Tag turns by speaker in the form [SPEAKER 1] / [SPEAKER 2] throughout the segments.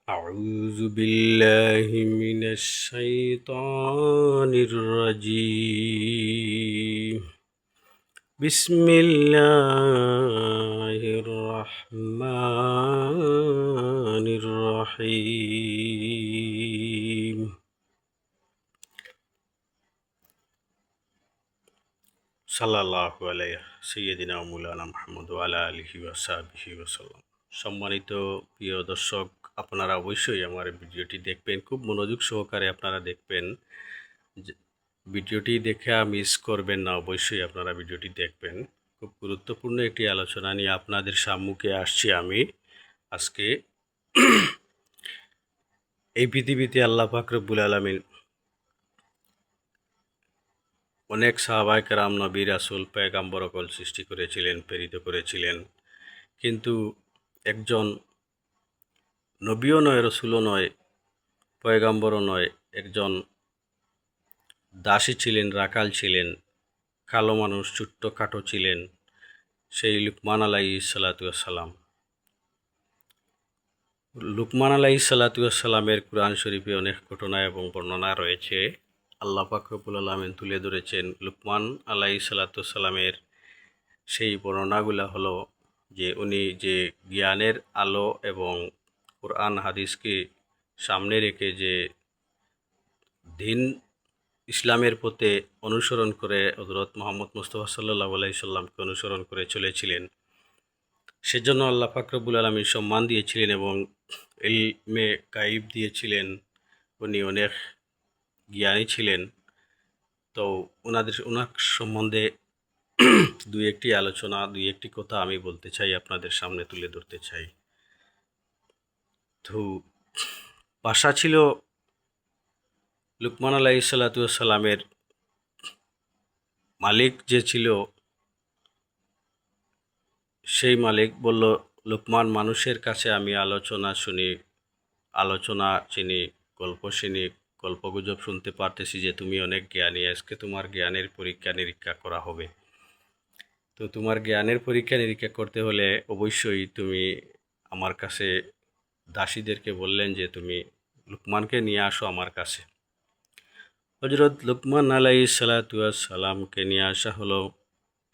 [SPEAKER 1] أعوذ بالله من الشيطان الرجيم بسم الله الرحمن الرحيم সাল্লাল্লাহু আলাইহি সাইয়্যিদিনা ওয়া মাওলানা মুহাম্মদ ওয়া আলা আলিহি ওয়া সাহবিহি ওয়া সাল্লাম। সম্মানিত প্রিয় দর্শক, আপনারা অবশ্যই আমার ভিডিওটি দেখবেন, খুব মনোযোগ সহকারে আপনারা দেখবেন। ভিডিওটি দেখে মিস করবেন না, অবশ্যই আপনারা ভিডিওটি দেখবেন। খুব গুরুত্বপূর্ণ একটি আলোচনা নিয়ে আপনাদের সম্মুখে আসছি আমি আজকে। এই পৃথিবীতে আল্লাহ পাক রব্বুল আলামিন অনেক সাহাবায়ে কেরাম, নবী, রাসূল, পয়গম্বর সকল সৃষ্টি করেছিলেন, প্রেরিত করেছিলেন, কিন্তু একজন নবীও নয়, রসুলও নয়, পয়গম্বরও নয়, একজন দাসী ছিলেন, রাখাল ছিলেন, কালো মানুষ, ছোট্টখাটো ছিলেন, সেই লুকমান আলাইহিস সালাতু ওয়াস সালাম। লুকমান আলাইহিস সালাতু ওয়াস সালামের কুরআন শরীফে অনেক ঘটনা এবং বর্ণনা রয়েছে। আল্লাহ পাক রব্বুল আলামিন তুলে ধরেছেন লুকমান আলাইহিস সালাতু ওয়াস সালামের সেই বর্ণনাগুলো হলো যে উনি যে জ্ঞানের আলো এবং কুরআন হাদিসকে সামনে রেখে যে দিন ইসলামের পথে অনুসরণ করে হযরত মুহাম্মদ মুস্তাফা সাল্লাল্লাহু আলাইহি সাল্লামকে অনুসরণ করে চলেছিলেন। সেজন্য আল্লাহ পাক রব্বুল আলামিন সম্মান দিয়েছিলেন এবং ইলমে গায়ব দিয়েছিলেন। উনি অনেক জ্ঞানী ছিলেন। তো ওনার সম্বন্ধে দুই একটি আলোচনা, দুই একটি কথা আমি বলতে চাই, আপনাদের সামনে তুলে ধরতে চাই। তো বাসা ছিল লুকমান আলাইহিস সালাতু ওয়াস সালামের মালিক যে ছিল, সেই মালিক বলল, লুকমান, মানুষের কাছে আমি আলোচনা চিনি, গল্প শুনি, গল্পগুজব শুনতে পারতেছি যে তুমি অনেক জ্ঞানী। আজকে তোমার জ্ঞানের পরীক্ষা নিরীক্ষা করা হবে। তো তোমার জ্ঞানের পরীক্ষা নিরীক্ষা করতে হলে অবশ্যই তুমি আমার কাছে, দাসীদেরকে বললেন যে তুমি লুকমানকে নিয়ে আসো আমার কাছে। হযরত লুকমান আলাইহিস সালাতু ওয়াস সালামকে নিয়ে আসা হলো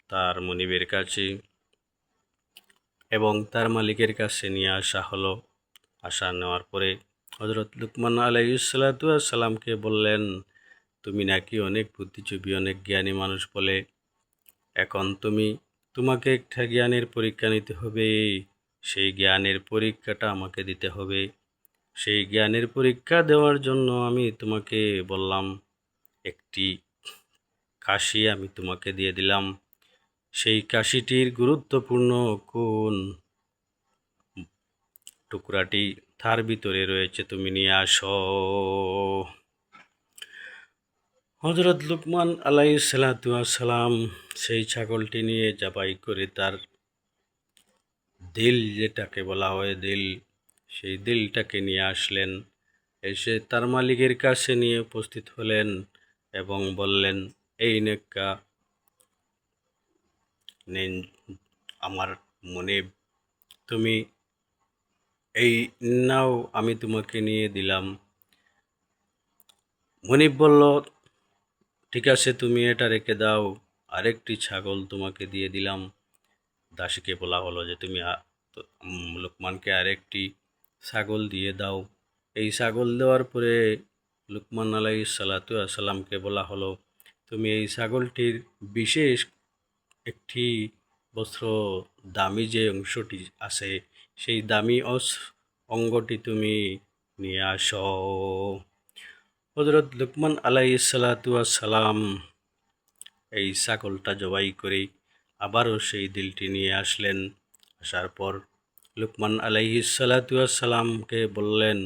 [SPEAKER 1] তার মনিবের কাছে এবং তার মালিকের কাছে নিয়ে আসা হলো। নেওয়ার পরে হযরত লুকমান আলাইহিস সালাতু ওয়াস সালামকে বললেন, তুমি নাকি অনেক বুদ্ধিজীবী, অনেক জ্ঞানী মানুষ বলে, এখন তোমাকে একটা জ্ঞানের পরীক্ষা নিতে হবে। সেই জ্ঞানের পরীক্ষাটা আমাকে দিতে হবে। সেই জ্ঞানের পরীক্ষা দেওয়ার জন্য আমি তোমাকে বললাম, একটি কাশি আমি তোমাকে দিয়ে দিলাম। সেই কাশিটির গুরুত্বপূর্ণ কোন টুকরাটি তার ভিতরে রয়েছে, তুমি নিয়ে আসো। হযরত লুকমান আলাইহিস সালাতু ওয়াস সালাম সেই ছাগলটি নিয়ে জবাই করে তার দিল, যেটাকে বলা হয় দিল, সেই দিলটাকে নিয়ে আসলেন। এসে তার মালিকের কাছে নিয়ে উপস্থিত হলেন এবং বললেন, এই নেকা নেন আমার মনিব, তুমি এই নাও, আমি তোমাকে নিয়ে দিলাম। মনিব বলল, ঠিক আছে, তুমি এটা রেখে দাও, আরেকটি ছাগল তোমাকে দিয়ে দিলাম। দাসীকে বলা হলো যে তুমি লুকমানকে আরেকটি ছাগল দিয়ে দাও। এই ছাগল দেওয়ার পরে লুকমান আলাইহিস সালাতু ওয়াস সালামকে বলা হলো, তুমি এই ছাগলটির বিশেষ একটি বস্ত্র, দামি যে অংশটি আছে, সেই দামি অঙ্গটি তুমি নিয়ে আসো। হযরত লুকমান আলাইহিস সালাতু ওয়াস সালাম এই ছাগলটা জবাই করে আবারও সেই দিলটি নিয়ে আসলেন। আসার পর লুকমান আলাইহিস সালাতু ওয়াস সালামকে বললেন,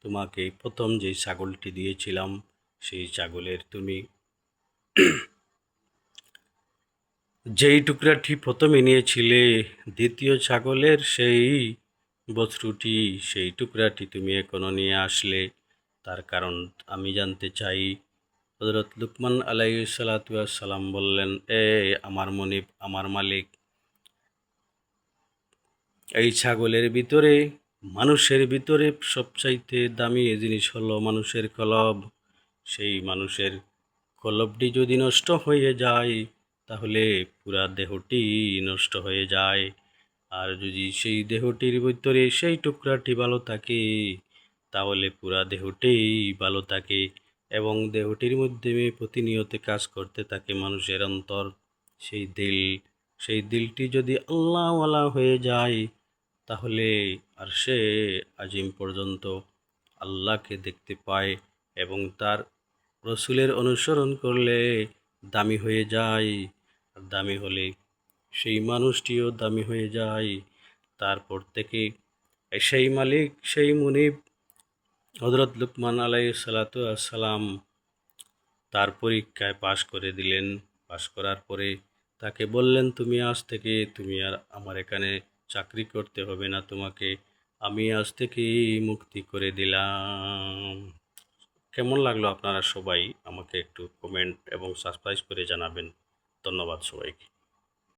[SPEAKER 1] তোমাকে প্রথম যেই ছাগলটি দিয়েছিলাম, সেই ছাগলের তুমি যেই টুকরাটি প্রথমে নিয়েছিলে, দ্বিতীয় ছাগলের সেই বস্ত্রটি, সেই টুকরাটি তুমি এখনো নিয়ে আসলে, তার কারণ আমি জানতে চাই। হযরত লুকমান আলাইহিস সালাতু ওয়াস সালাম বললেন, আমার মনিব, আমার মালিক, এই ছাগলের ভিতরে মানুষের ভিতরে সবচাইতে দামি জিনিস হলো মানুষের কলব। সেই মানুষের কলবটি যদি নষ্ট হয়ে যায় তাহলে পুরা দেহটি নষ্ট হয়ে যায়। আর যদি সেই দেহটির ভিতরে সেই টুকরাটি ভালো থাকে তাহলে পুরা দেহটিই ভালো থাকে এবং দেহটির মাধ্যমে প্রতিনিয়ত কাজ করতে থাকে মানুষের অন্তর, সেই দিল। সেই দিলটি যদি আল্লাহওয়ালা হয়ে যায় তাহলে আর সে আজিম পর্যন্ত আল্লাহকে দেখতে পায় এবং তার রসুলের অনুসরণ করলে দামি হয়ে যায়। আর দামি হলে সেই মানুষটিও দামি হয়ে যায়। তারপর থেকে সেই মালিক, সেই মুনিব হযরত লুকমান আলাইহিস সালাতু আসসালাম তার পরীক্ষায় পাশ করে দিলেন। পাশ করার পরে তাকে বললেন, তুমি আজ থেকে তুমি আর আমার এখানে চাকরি করতে হবে না, তোমাকে আমি আজ থেকে মুক্তি করে দিলাম। কেমন লাগলো আপনারা সবাই আমাকে একটু কমেন্ট এবং সাবস্ক্রাইব করে জানাবেন। ধন্যবাদ সবাইকে।